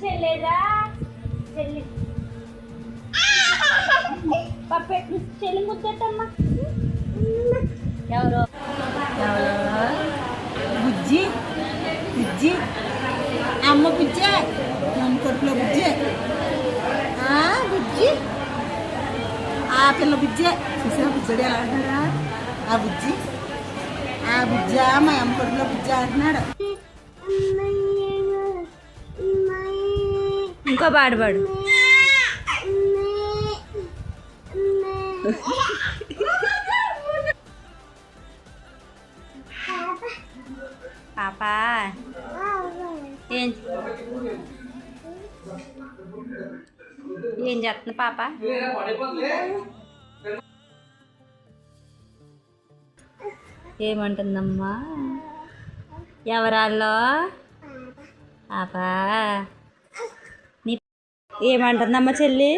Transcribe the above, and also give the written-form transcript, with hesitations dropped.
చెల్లేదా చెల్లి పప్పె చెల్లి ముద్దమ్మా ఎవరో బుజ్జి బుజ్జి అమ్మ బుజ్జే నన్ను కొట్టులో బుజ్జి బుజ్జి ఆ పిల్ల బుజ్జే చూసా బుజ్జడి ఎలా అంటున్నాడా ఆ బుజ్జి మా అమ్మ కొట్టులో బుజ్జి అంటున్నాడు. ఇంకో పాడు పాపా ఏం చేస్తుంది పాప? ఏమంటుందమ్మా? ఎవరాల్లో పాపా నీ ఏమంటుందమ్మా చెల్లి?